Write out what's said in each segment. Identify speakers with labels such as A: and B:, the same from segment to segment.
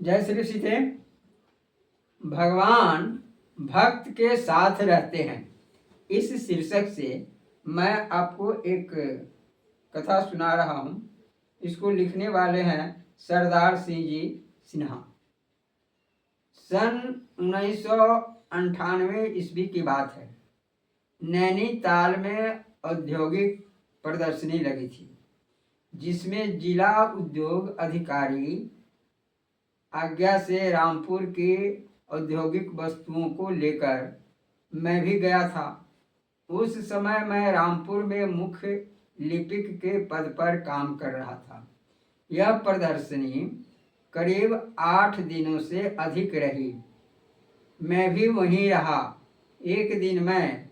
A: जय श्री सीते। भगवान भक्त के साथ रहते हैं, इस शीर्षक से मैं आपको एक कथा सुना रहा हूँ। इसको लिखने वाले हैं सरदार सिंह जी सिन्हा। सन 1998 ईस्वी की बात है। नैनीताल में औद्योगिक प्रदर्शनी लगी थी, जिसमें जिला उद्योग अधिकारी आज्ञा से रामपुर की औद्योगिक वस्तुओं को लेकर मैं भी गया था। उस समय मैं रामपुर में मुख्य लिपिक के पद पर काम कर रहा था। यह प्रदर्शनी करीब 8 दिनों से अधिक रही। मैं भी वहीं रहा। एक दिन मैं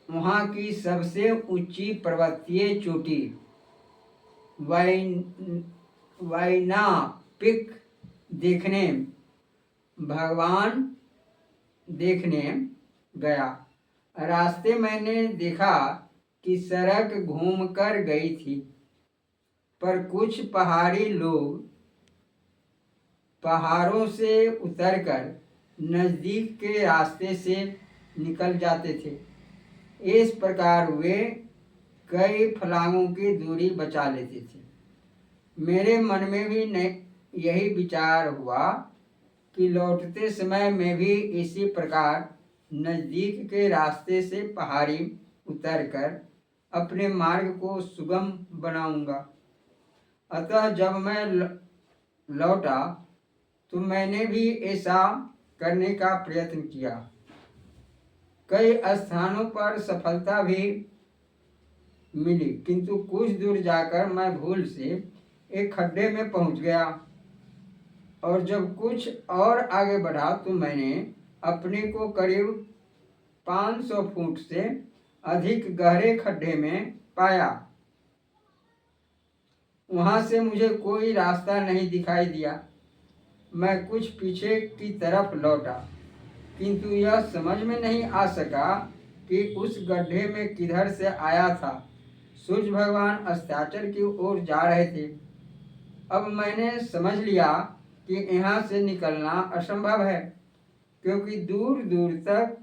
A: वहाँ की सबसे ऊंची पर्वतीय चोटी वाइना पिक भगवान देखने गया। रास्ते मैंने देखा कि सड़क घूमकर गई थी, पर कुछ पहाड़ी लोग पहाड़ों से उतरकर नज़दीक के रास्ते से निकल जाते थे। इस प्रकार वे कई फलांगों की दूरी बचा लेते थे। मेरे मन में भी यही विचार हुआ कि लौटते समय मैं भी इसी प्रकार नज़दीक के रास्ते से पहाड़ी उतरकर अपने मार्ग को सुगम बनाऊंगा। अतः जब मैं लौटा तो मैंने भी ऐसा करने का प्रयत्न किया। कई स्थानों पर सफलता भी मिली, किंतु कुछ दूर जाकर मैं भूल से एक खड्डे में पहुंच गया, और जब कुछ और आगे बढ़ा तो मैंने अपने को करीब 500 फुट से अधिक गहरे खड्डे में पाया। वहां से मुझे कोई रास्ता नहीं दिखाई दिया। मैं कुछ पीछे की तरफ लौटा, किंतु यह समझ में नहीं आ सका कि उस गड्ढे में किधर से आया था। सूर्य भगवान अस्ताचल की ओर जा रहे थे। अब मैंने समझ लिया कि यहाँ से निकलना असंभव है, क्योंकि दूर दूर तक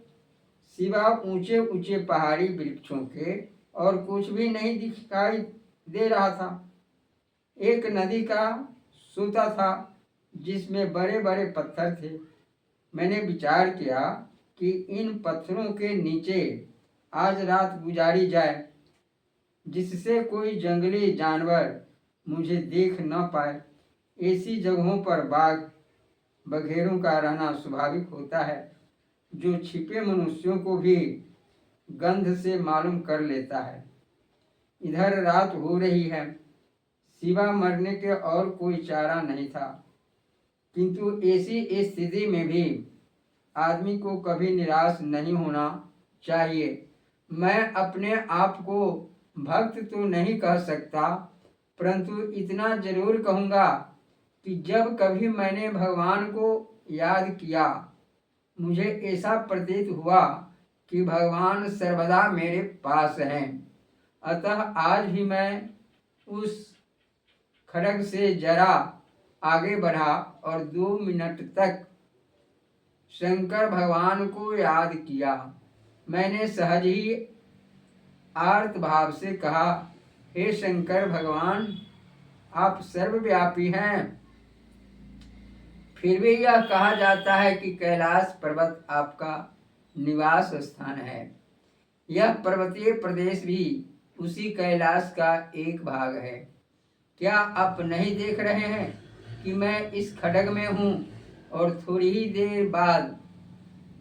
A: सिवा ऊंचे ऊंचे पहाड़ी वृक्षों के और कुछ भी नहीं दिखाई दे रहा था। एक नदी का सूता था, जिसमें बड़े बड़े पत्थर थे। मैंने विचार किया कि इन पत्थरों के नीचे आज रात गुजारी जाए, जिससे कोई जंगली जानवर मुझे देख न पाए। ऐसी जगहों पर बाघ बघेरों का रहना स्वाभाविक होता है, जो छिपे मनुष्यों को भी गंध से मालूम कर लेता है। इधर रात हो रही है, सिवा मरने के और कोई चारा नहीं था। किंतु ऐसी स्थिति में भी आदमी को कभी निराश नहीं होना चाहिए। मैं अपने आप को भक्त तो नहीं कह सकता, परंतु इतना जरूर कहूँगा कि जब कभी मैंने भगवान को याद किया, मुझे ऐसा प्रतीत हुआ कि भगवान सर्वदा मेरे पास हैं। अतः आज भी मैं उस खड्ग से जरा आगे बढ़ा और 2 मिनट तक शंकर भगवान को याद किया। मैंने सहज ही आर्त भाव से कहा, हे शंकर भगवान, आप सर्वव्यापी हैं। फिर भी यह कहा जाता है कि कैलाश पर्वत आपका निवास स्थान है। यह पर्वतीय प्रदेश भी उसी कैलाश का एक भाग है। क्या आप नहीं देख रहे हैं कि मैं इस खड्ग में हूँ और थोड़ी ही देर बाद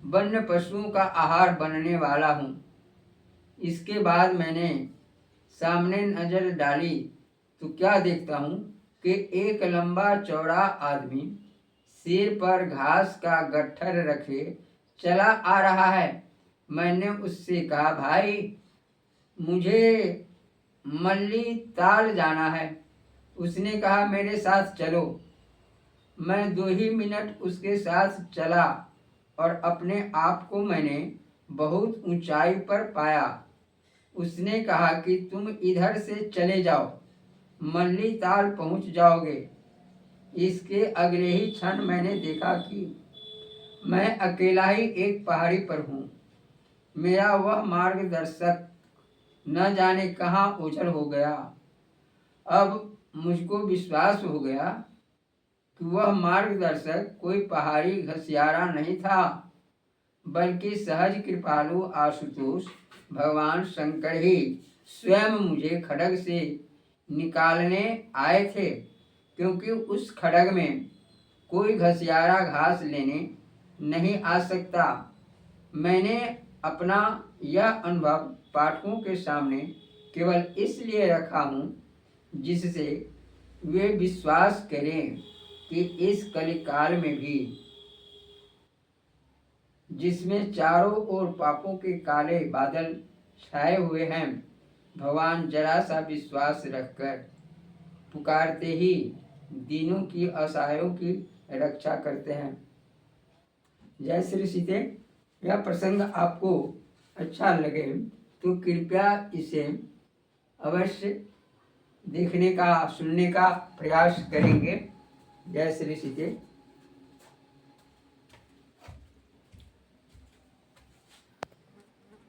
A: वन्य पशुओं का आहार बनने वाला हूँ। इसके बाद मैंने सामने नजर डाली तो क्या देखता हूँ कि एक लंबा चौड़ा आदमी सिर पर घास का गट्ठर रखे चला आ रहा है। मैंने उससे कहा, भाई, मुझे मल्ली ताल जाना है। उसने कहा, मेरे साथ चलो। मैं 2 ही मिनट उसके साथ चला और अपने आप को मैंने बहुत ऊंचाई पर पाया। उसने कहा कि तुम इधर से चले जाओ, मल्ली ताल पहुंच जाओगे। इसके अगले ही क्षण मैंने देखा कि मैं अकेला ही एक पहाड़ी पर हूँ। मेरा वह मार्गदर्शक न जाने कहाँ ओझल हो गया। अब मुझको विश्वास हो गया कि वह मार्गदर्शक कोई पहाड़ी घसियारा नहीं था, बल्कि सहज कृपालु आशुतोष भगवान शंकर ही स्वयं मुझे खड्ग से निकालने आए थे, क्योंकि उस खड्ग में कोई घसियारा घास लेने नहीं आ सकता। मैंने अपना यह अनुभव पाठकों के सामने केवल इसलिए रखा हूँ जिससे वे विश्वास करें कि इस कलिकाल में भी, जिसमें चारों ओर पापों के काले बादल छाए हुए हैं, भगवान जरा सा विश्वास रखकर पुकारते ही दीनों की असहायों की रक्षा करते हैं। जय श्री सीते। यह प्रसंग आपको अच्छा लगे तो कृपया इसे अवश्य देखने का, सुनने का प्रयास करेंगे। जय श्री सीते।